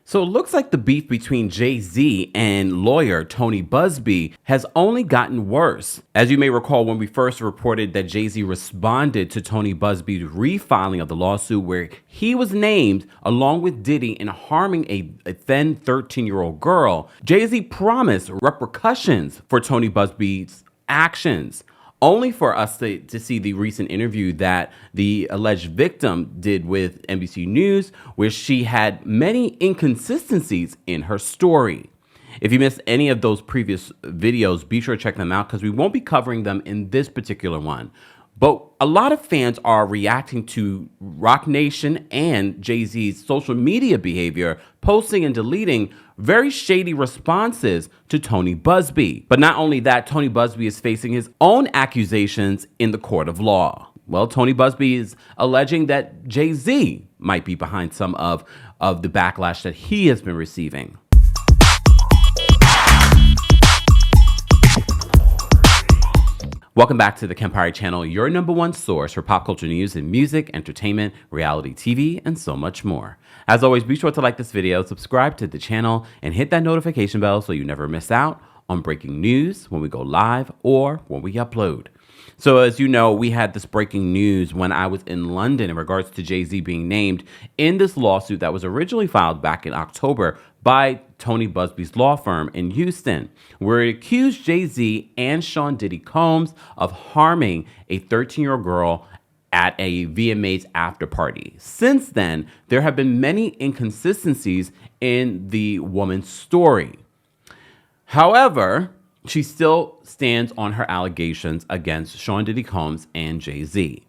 So it looks like the beef between Jay-Z and lawyer Tony Buzbee has only gotten worse. As you may recall, when we first reported that Jay-Z responded to Tony Buzbee's refiling of the lawsuit where he was named along with Diddy in harming a then 13-year-old girl, Jay-Z promised repercussions for Tony Buzbee's actions, only for us to see the recent interview that the alleged victim did with NBC News, where she had many inconsistencies in her story. If you missed any of those previous videos, be sure to check them out because we won't be covering them in this particular one. But a lot of fans are reacting to Roc Nation and Jay-Z's social media behavior, posting and deleting very shady responses to Tony Buzbee. But not only that, Tony Buzbee is facing his own accusations in the court of law. Well, Tony Buzbee is alleging that Jay-Z might be behind some of the backlash that he has been receiving. Welcome back to the Kempire channel, your number one source for pop culture news in music, entertainment, reality TV, and so much more. As always, be sure to like this video, subscribe to the channel, and hit that notification bell so you never miss out on breaking news when we go live or when we upload. So as you know, we had this breaking news when I was in London in regards to Jay-Z being named in this lawsuit that was originally filed back in October by Tony Buzbee's law firm in Houston, where it accused Jay-Z and Sean Diddy Combs of harming a 13-year-old girl at a VMA's after party. Since then, there have been many inconsistencies in the woman's story. However, she still stands on her allegations against Sean Diddy Combs and Jay-Z.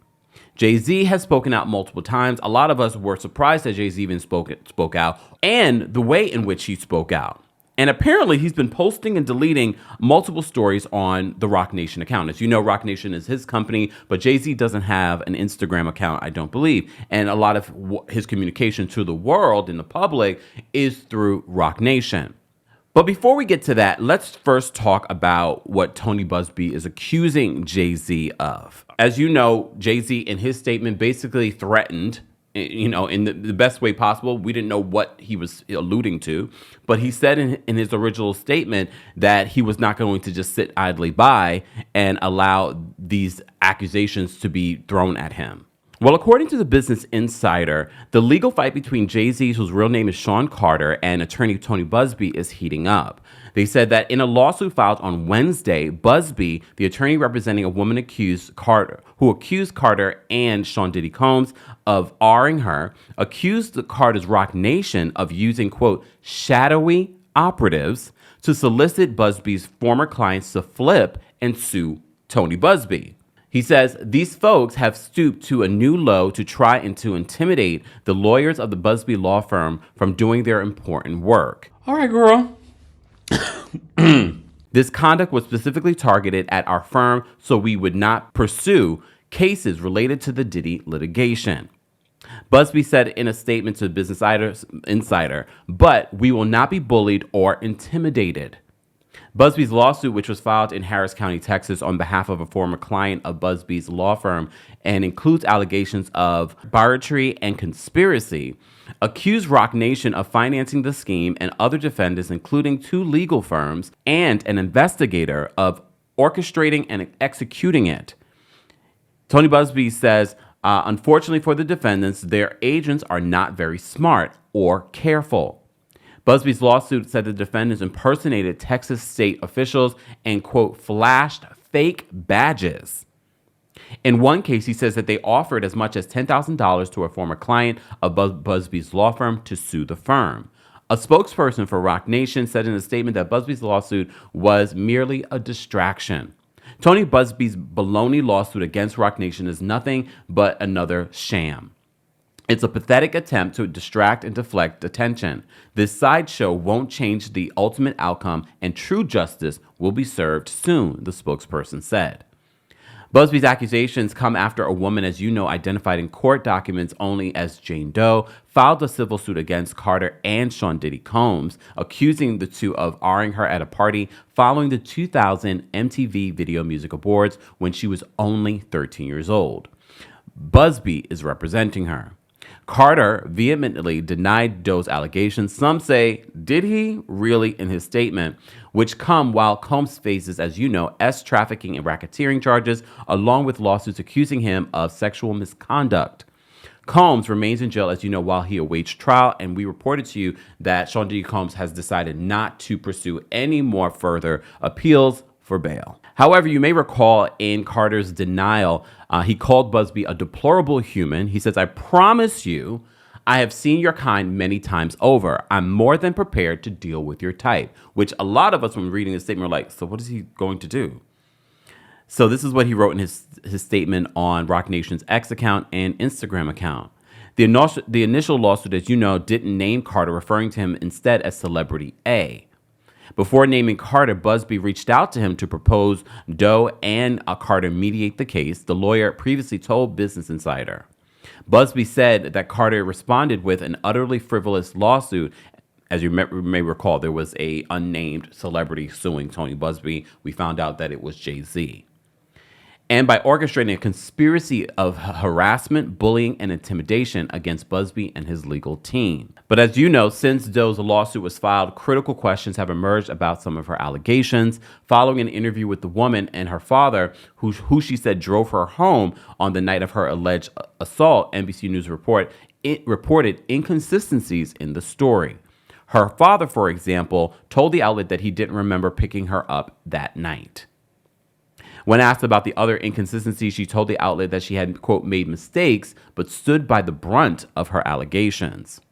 Jay-Z has spoken out multiple times. A lot of us were surprised that Jay-Z even spoke out, and the way in which he spoke out. And apparently, he's been posting and deleting multiple stories on the Roc Nation account. As you know, Roc Nation is his company, but Jay-Z doesn't have an Instagram account, I don't believe. And a lot of his communication to the world and the public is through Roc Nation. But before we get to that, let's first talk about what Tony Buzbee is accusing Jay-Z of. As you know, Jay-Z in his statement basically threatened, in the best way possible. We didn't know what he was alluding to, but he said in his original statement that he was not going to just sit idly by and allow these accusations to be thrown at him. Well, according to the Business Insider, the legal fight between Jay-Z, whose real name is Sean Carter, and attorney Tony Buzbee is heating up. They said that in a lawsuit filed on Wednesday, Buzbee, the attorney representing a woman accused Carter and Sean Diddy Combs of R-ing her, accused the Carter's Roc Nation of using, quote, shadowy operatives to solicit Buzbee's former clients to flip and sue Tony Buzbee. He says, these folks have stooped to a new low to try and to intimidate the lawyers of the Buzbee law firm from doing their important work. All right, girl. This conduct was specifically targeted at our firm, so we would not pursue cases related to the Diddy litigation. Buzbee said in a statement to the Business Insider, but we will not be bullied or intimidated. Buzbee's lawsuit, which was filed in Harris County, Texas, on behalf of a former client of Buzbee's law firm and includes allegations of bigotry and conspiracy, accused Roc Nation of financing the scheme and other defendants, including 2 legal firms and an investigator, of orchestrating and executing it. Tony Buzbee says, unfortunately for the defendants, their agents are not very smart or careful. Buzbee's lawsuit said the defendants impersonated Texas state officials and, quote, flashed fake badges. In one case, he says that they offered as much as $10,000 to a former client of Buzbee's law firm to sue the firm. A spokesperson for Roc Nation said in a statement that Buzbee's lawsuit was merely a distraction. Tony Buzbee's baloney lawsuit against Roc Nation is nothing but another sham. It's a pathetic attempt to distract and deflect attention. This sideshow won't change the ultimate outcome, and true justice will be served soon, the spokesperson said. Buzbee's accusations come after a woman, as you know, identified in court documents only as Jane Doe, filed a civil suit against Carter and Sean Diddy Combs, accusing the two of R-ing her at a party following the 2000 MTV Video Music Awards when she was only 13 years old. Buzbee is representing her. Carter vehemently denied Doe's allegations. Some say, did he really, in his statement, which come while Combs faces, as you know, trafficking and racketeering charges, along with lawsuits accusing him of sexual misconduct. Combs remains in jail, as you know, while he awaits trial, and we reported to you that Sean Diddy Combs has decided not to pursue any more further appeals for bail. However, you may recall in Carter's denial, he called Busby a deplorable human. He says, I promise you, I have seen your kind many times over. I'm more than prepared to deal with your type, which a lot of us, when reading this statement, are like, so what is he going to do? So this is what he wrote in his statement on Roc Nation's X account and Instagram account. The initial lawsuit, as you know, didn't name Carter, referring to him instead as Celebrity A. Before naming Carter, Busby reached out to him to propose Doe and Carter mediate the case, the lawyer previously told Business Insider. Busby said that Carter responded with an utterly frivolous lawsuit. As you may recall, there was a unnamed celebrity suing Tony Busby. We found out that it was Jay-Z. And by orchestrating a conspiracy of harassment, bullying, and intimidation against Busby and his legal team. But as you know, since Doe's lawsuit was filed, critical questions have emerged about some of her allegations. Following an interview with the woman and her father, who she said drove her home on the night of her alleged assault, NBC News reported inconsistencies in the story. Her father, for example, told the outlet that he didn't remember picking her up that night. When asked about the other inconsistencies, she told the outlet that she had, quote, made mistakes, but stood by the brunt of her allegations.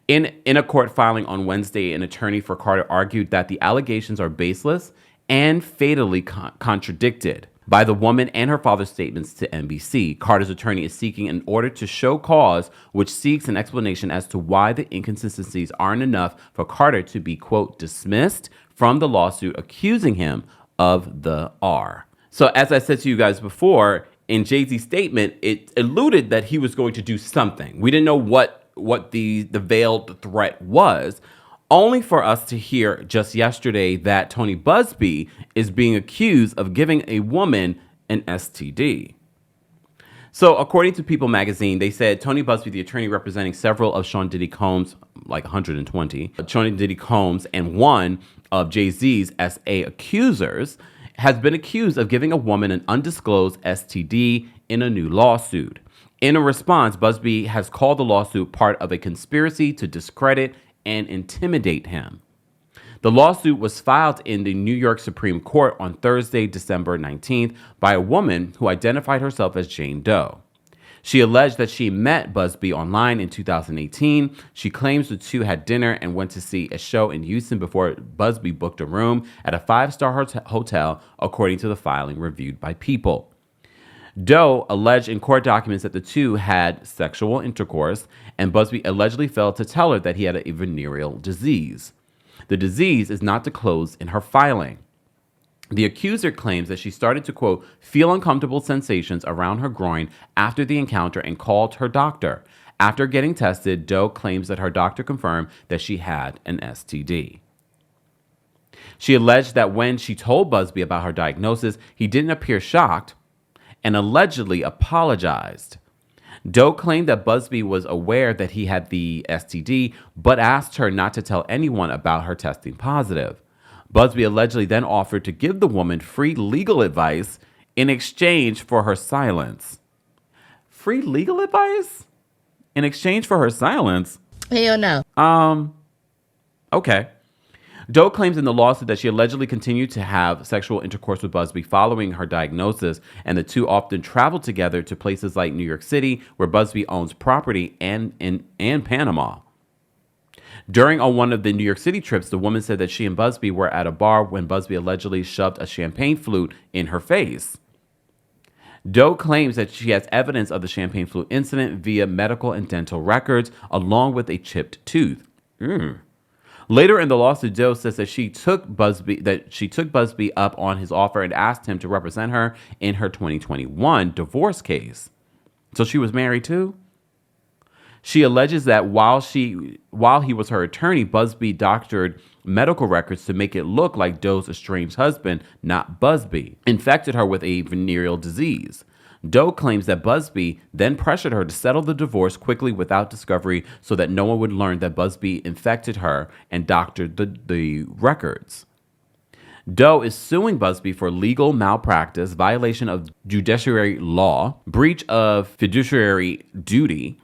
In a court filing on Wednesday, an attorney for Carter argued that the allegations are baseless and fatally contradicted by the woman and her father's statements to NBC. Carter's attorney is seeking an order to show cause, which seeks an explanation as to why the inconsistencies aren't enough for Carter to be, quote, dismissed from the lawsuit accusing him of the R. So as I said to you guys before, in Jay-Z's statement, it alluded that he was going to do something. We didn't know what the veiled threat was, only for us to hear just yesterday that Tony Busby is being accused of giving a woman an STD. So according to People magazine, they said Tony Busby, the attorney representing several of Sean Diddy Combs, like 120, Sean Diddy Combs, and one of Jay-Z's SA accusers, has been accused of giving a woman an undisclosed STD in a new lawsuit. In a response, Busby has called the lawsuit part of a conspiracy to discredit and intimidate him. The lawsuit was filed in the New York Supreme Court on Thursday, December 19th, by a woman who identified herself as Jane Doe. She alleged that she met Busby online in 2018. She claims the two had dinner and went to see a show in Houston before Busby booked a room at a 5-star hotel, according to the filing reviewed by People. Doe alleged in court documents that the two had sexual intercourse, and Busby allegedly failed to tell her that he had a venereal disease. The disease is not disclosed in her filing. The accuser claims that she started to, quote, feel uncomfortable sensations around her groin after the encounter and called her doctor. After getting tested, Doe claims that her doctor confirmed that she had an STD. She alleged that when she told Busby about her diagnosis, he didn't appear shocked and allegedly apologized. Doe claimed that Busby was aware that he had the STD, but asked her not to tell anyone about her testing positive. Busby allegedly then offered to give the woman free legal advice in exchange for her silence. Free legal advice? In exchange for her silence? Hell no. Okay. Doe claims in the lawsuit that she allegedly continued to have sexual intercourse with Busby following her diagnosis, and the two often traveled together to places like New York City, where Busby owns property, and Panama. During one of the New York City trips, the woman said that she and Busby were at a bar when Busby allegedly shoved a champagne flute in her face. Doe claims that she has evidence of the champagne flute incident via medical and dental records, along with a chipped tooth. Later in the lawsuit, Doe says that she took Busby up on his offer and asked him to represent her in her 2021 divorce case. So she was married too? She alleges that while he was her attorney, Busby doctored medical records to make it look like Doe's estranged husband, not Busby, infected her with a venereal disease. Doe claims that Buzbee then pressured her to settle the divorce quickly without discovery so that no one would learn that Buzbee infected her and doctored the records. Doe is suing Busby for legal malpractice, violation of judiciary law, breach of fiduciary duty,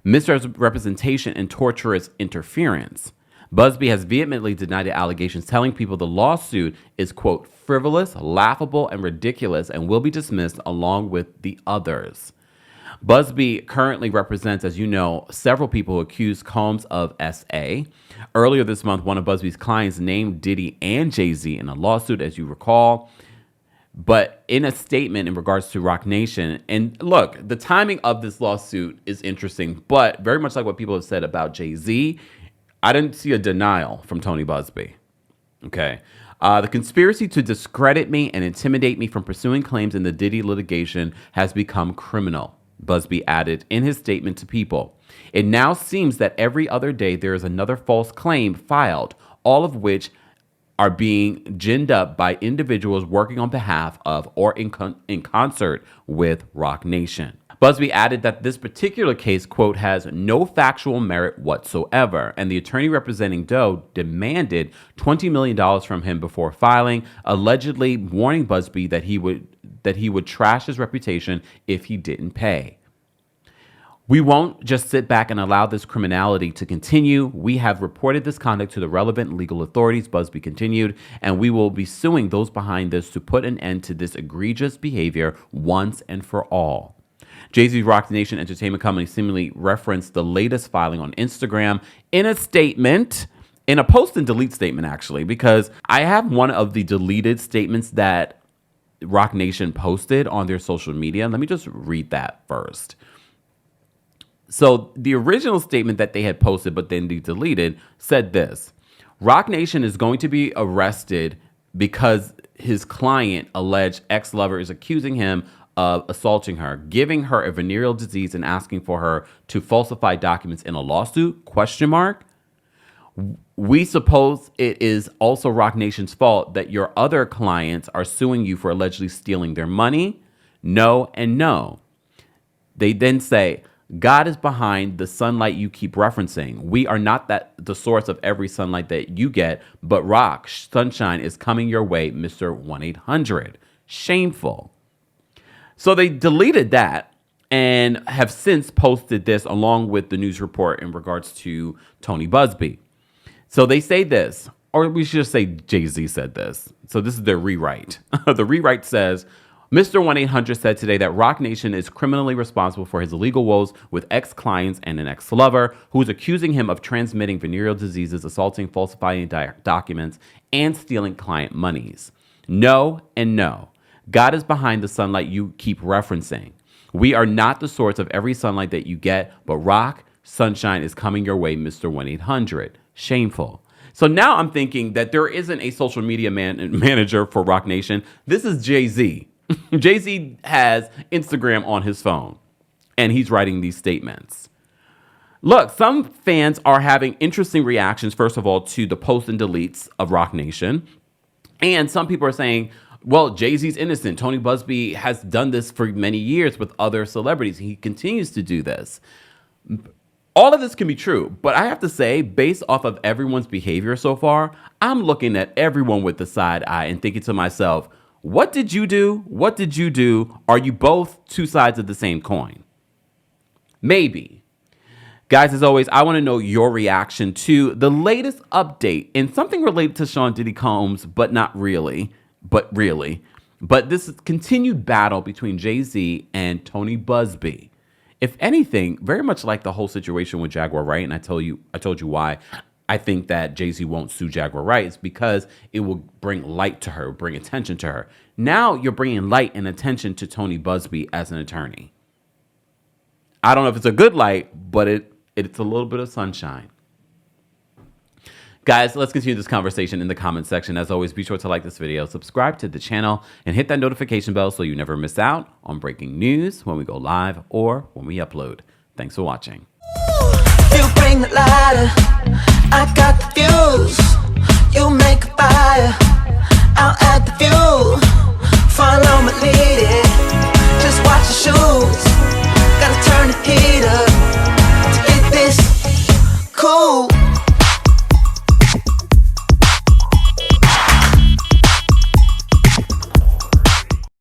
misrepresentation, and torturous interference. Busby has vehemently denied the allegations, telling people the lawsuit is, quote, frivolous, laughable, and ridiculous, and will be dismissed along with the others. Busby currently represents, as you know, several people who accuse Combs of SA. Earlier this month, one of Busby's clients named Diddy and Jay-Z in a lawsuit, as you recall. But in a statement in regards to Roc Nation, and look, the timing of this lawsuit is interesting, but very much like what people have said about Jay-Z, I didn't see a denial from Tony Busby. Okay. The conspiracy to discredit me and intimidate me from pursuing claims in the Diddy litigation has become criminal, Busby added in his statement to People. It now seems that every other day there is another false claim filed, all of which are being ginned up by individuals working on behalf of or in concert with Roc Nation. Busby added that this particular case, quote, has no factual merit whatsoever, and the attorney representing Doe demanded $20 million from him before filing, allegedly warning Busby that he would trash his reputation if he didn't pay. We won't just sit back and allow this criminality to continue. We have reported this conduct to the relevant legal authorities, Busby continued, and we will be suing those behind this to put an end to this egregious behavior once and for all. Jay-Z's Roc Nation Entertainment Company seemingly referenced the latest filing on Instagram in a statement, in a post and delete statement, actually, because I have one of the deleted statements that Roc Nation posted on their social media. Let me just read that first. So the original statement that they had posted, but then they deleted, said this: Roc Nation is going to be arrested because his client, alleged ex-lover, is accusing him of assaulting her, giving her a venereal disease, and asking for her to falsify documents in a lawsuit, ? We suppose it is also Roc Nation's fault that your other clients are suing you for allegedly stealing their money? No and no. They then say, God is behind the sunlight you keep referencing. We are not the source of every sunlight that you get, but Roc, sunshine is coming your way, Mr. 1-800. Shameful. So they deleted that and have since posted this along with the news report in regards to Tony Busby. So they say this, or we should just say Jay-Z said this. So this is their rewrite. The rewrite says, Mr. 1-800 said today that Roc Nation is criminally responsible for his legal woes with ex-clients and an ex-lover who is accusing him of transmitting venereal diseases, assaulting, falsifying documents, and stealing client monies. No and no. God is behind the sunlight you keep referencing. We are not the source of every sunlight that you get, but Roc, sunshine is coming your way, Mr. 1-800. Shameful. So now I'm thinking that there isn't a social media manager for Roc Nation. This is Jay-Z. Jay-Z has Instagram on his phone, and he's writing these statements. Look, some fans are having interesting reactions, first of all, to the posts and deletes of Roc Nation. And some people are saying, well, Jay-Z's innocent. Tony Busby has done this for many years with other celebrities. He continues to do this. All of this can be true, but I have to say, based off of everyone's behavior so far, I'm looking at everyone with the side eye and thinking to myself, what did you do? What did you do? Are you both two sides of the same coin? Maybe. Guys, as always, I want to know your reaction to the latest update in something related to Sean Diddy Combs, but not really. But this continued battle between Jay-Z and Tony Busby. If anything, very much like the whole situation with Jaguar Wright, and I told you why I think that Jay-Z won't sue Jaguar Wright, is because it will bring light to her, bring attention to her. Now you're bringing light and attention to Tony Busby as an attorney. I don't know if it's a good light, but it's a little bit of sunshine. Guys, let's continue this conversation in the comment section. As always, be sure to like this video, subscribe to the channel, and hit that notification bell so you never miss out on breaking news when we go live or when we upload. Thanks for watching. You bring the lighter.